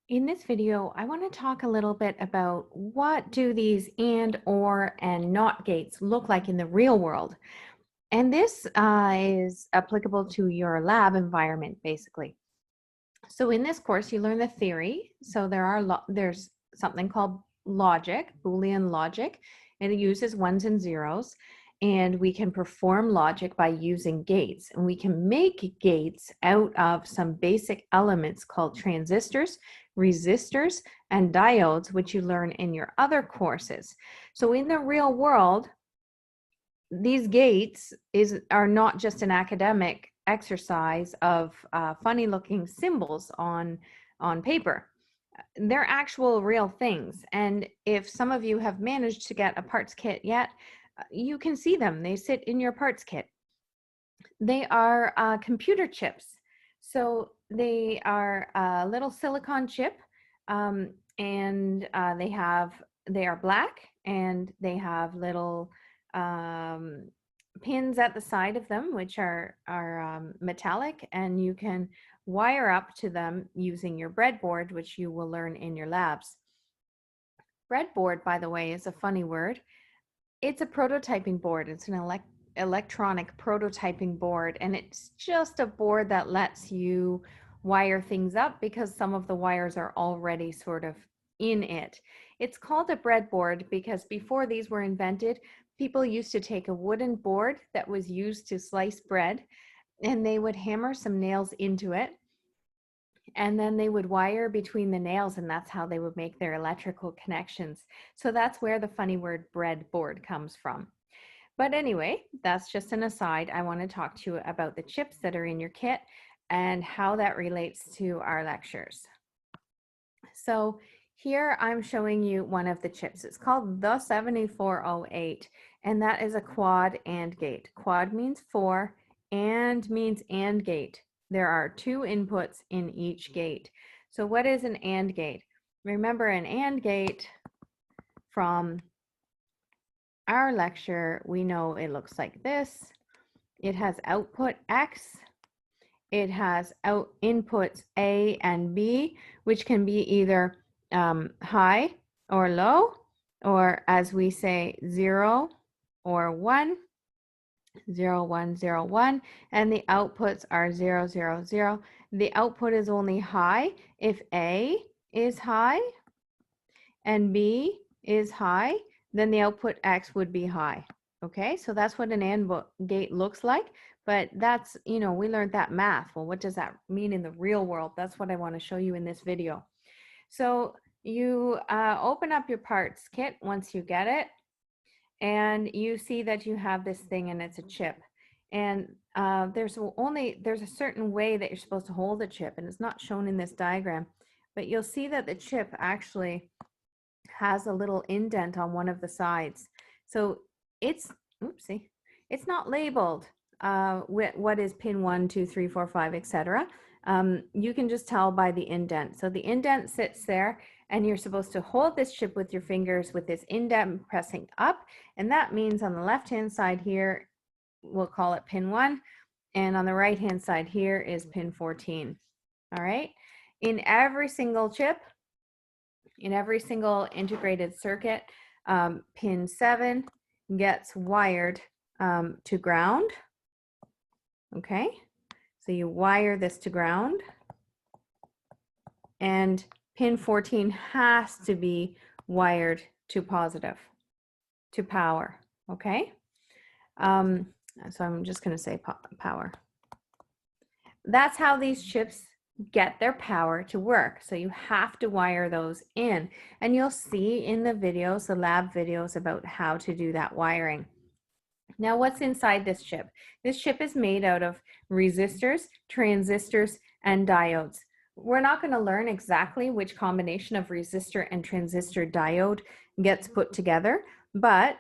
In this video, I want to talk a little bit about what do these and, or, and not gates look like in the real world. And this is applicable to your lab environment, basically. So in this course, you learn the theory. So there's something called logic, Boolean logic, and it uses ones and zeros. And we can perform logic by using gates. And we can make gates out of some basic elements called transistors, resistors, and diodes, which you learn in your other courses. So in the real world, these gates are not just an academic exercise of funny looking symbols on paper. They're actual real things. And if some of you have managed to get a parts kit yet, you can see them. They sit in your parts kit. They are computer chips. So they are a little silicon chip, and they are black, and they have little pins at the side of them, which are metallic, and you can wire up to them using your breadboard, which you will learn in your labs. Breadboard, by the way, is a funny word. It's a prototyping board. It's an electronic prototyping board, and it's just a board that lets you wire things up because some of the wires are already sort of in it. It's called a breadboard because before these were invented, people used to take a wooden board that was used to slice bread, and they would hammer some nails into it, and then they would wire between the nails, and that's how they would make their electrical connections. So that's where the funny word breadboard comes from. But anyway, that's just an aside. I want to talk to you about the chips that are in your kit and how that relates to our lectures. So here I'm showing you one of the chips. It's called the 7408, and that is a quad AND gate. Quad means 4, AND means AND gate. There are 2 inputs in each gate. So what is an AND gate? Remember, an AND gate from our lecture, we know it looks like this. It has output X. It has inputs A and B, which can be either high or low, or as we say, 0 or 1, 0, 1, 0, 1, and the outputs are 0, 0, 0. The output is only high if A is high and B is high, then the output X would be high. Okay, so that's what an AND gate looks like, but that's, we learned that math. Well, what does that mean in the real world? That's what I want to show you in this video. So you open up your parts kit once you get it, and you see that you have this thing and it's a chip. And there's a certain way that you're supposed to hold a chip, and it's not shown in this diagram, but you'll see that the chip actually has a little indent on one of the sides. So it's not labeled with what is pin 1, 2, 3, 4, 5, etc. You can just tell by the indent. So the indent sits there, and you're supposed to hold this chip with your fingers with this indent pressing up, and that means on the left hand side here, we'll call it pin 1, and on the right hand side here is pin 14. All right, in every single chip, in every single integrated circuit, pin 7 gets wired to ground. Okay, so you wire this to ground, and pin 14 has to be wired to positive, to power. Okay, so I'm just going to say power. That's how these chips get their power to work. So you have to wire those in, and you'll see in the videos, the lab videos, about how to do that wiring. Now, what's inside this chip? This chip is made out of resistors, transistors, and diodes. We're not going to learn exactly which combination of resistor and transistor diode gets put together, but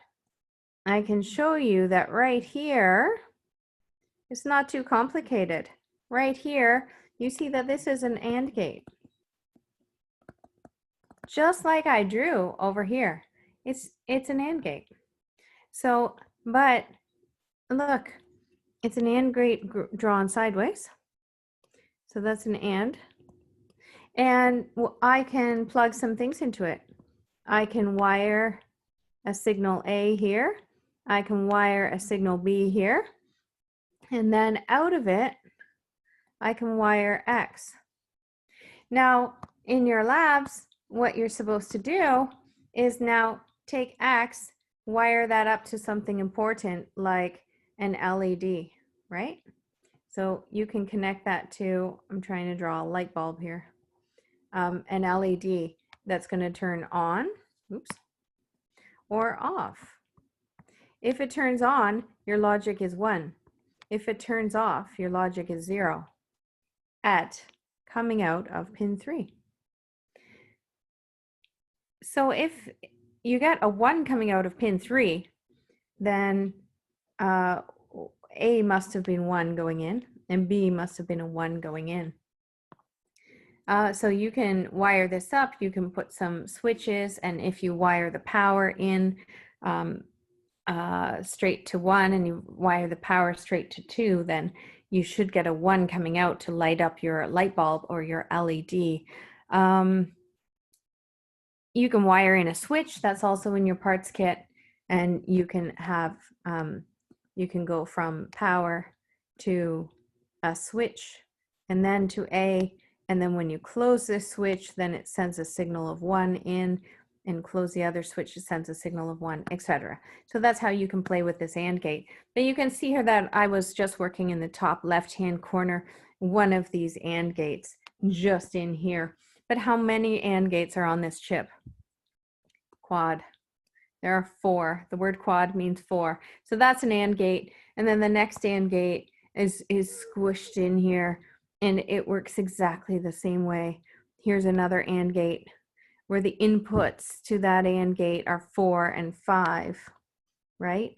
I can show you that right here, it's not too complicated. Right here, you see that this is an AND gate. Just like I drew over here. It's an AND gate. So, but look, it's an AND gate drawn sideways. So that's an AND. And I can plug some things into it. I can wire a signal A here. I can wire a signal B here. And then out of it, I can wire X. Now, in your labs, what you're supposed to do is now take X, wire that up to something important like an LED, right? So you can connect that to, I'm trying to draw a light bulb here, an LED that's going to turn on, oops, or off. If it turns on, your logic is 1. If it turns off, your logic is 0 at coming out of pin 3. So if you get a 1 coming out of pin 3, then A must have been 1 going in, and B must have been a 1 going in. So you can wire this up, you can put some switches, and if you wire the power in straight to 1 and you wire the power straight to 2, then you should get a 1 coming out to light up your light bulb or your LED. You can wire in a switch, that's also in your parts kit, and you can have, you can go from power to a switch and then to A, and then when you close this switch, then it sends a signal of 1 in, and close the other switch, it sends a signal of 1, etc. So that's how you can play with this AND gate. But you can see here that I was just working in the top left-hand corner, one of these AND gates just in here. But how many AND gates are on this chip? Quad. There are 4. The word quad means 4. So that's an AND gate. And then the next AND gate is squished in here, and it works exactly the same way. Here's another AND gate where the inputs to that AND gate are 4 and 5, right?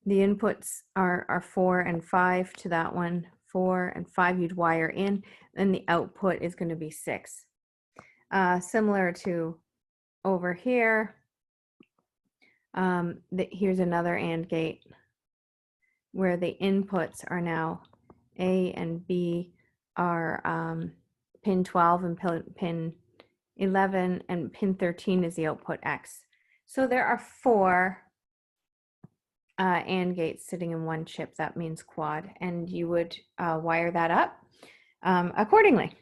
The inputs are 4 and 5 to that one. 4 and 5 you'd wire in, and the output is going to be 6. Similar to over here, here's another AND gate where the inputs are now A and B are pin 12 and pin 11, and pin 13 is the output X. So there are 4 AND gates sitting in one chip. That means quad, and you would wire that up accordingly.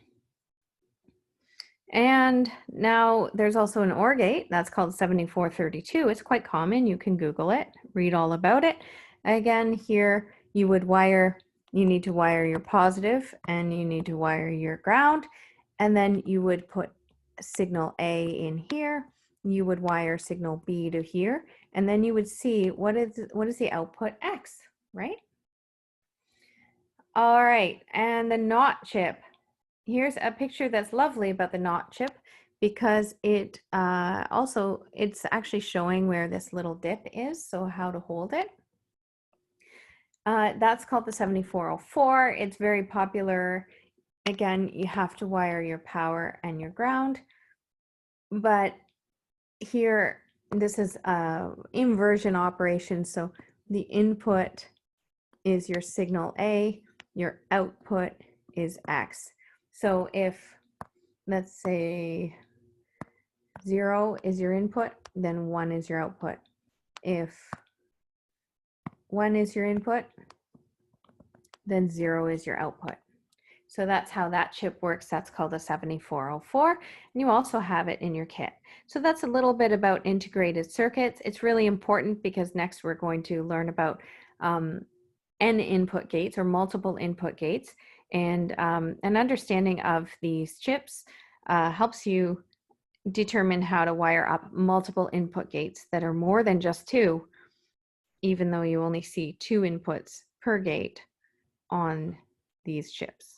And now there's also an OR gate that's called 7432. It's quite common. You can Google it, read all about it. Again, here you would wire, you need to wire your positive and you need to wire your ground, and then you would put signal A in here. You would wire signal B to here, and then you would see what is the output X, right? All right, and the NOT chip. Here's a picture that's lovely about the NOT chip because it it's actually showing where this little dip is, so how to hold it. That's called the 7404. It's very popular. Again, you have to wire your power and your ground, but here this is inversion operation, so the input is your signal A, your output is X. So if, let's say, 0 is your input, then 1 is your output. If 1 is your input, then 0 is your output. So that's how that chip works. That's called a 7404, and you also have it in your kit. So that's a little bit about integrated circuits. It's really important because next we're going to learn about N input gates or multiple input gates, and an understanding of these chips helps you determine how to wire up multiple input gates that are more than just 2, even though you only see 2 inputs per gate on these chips.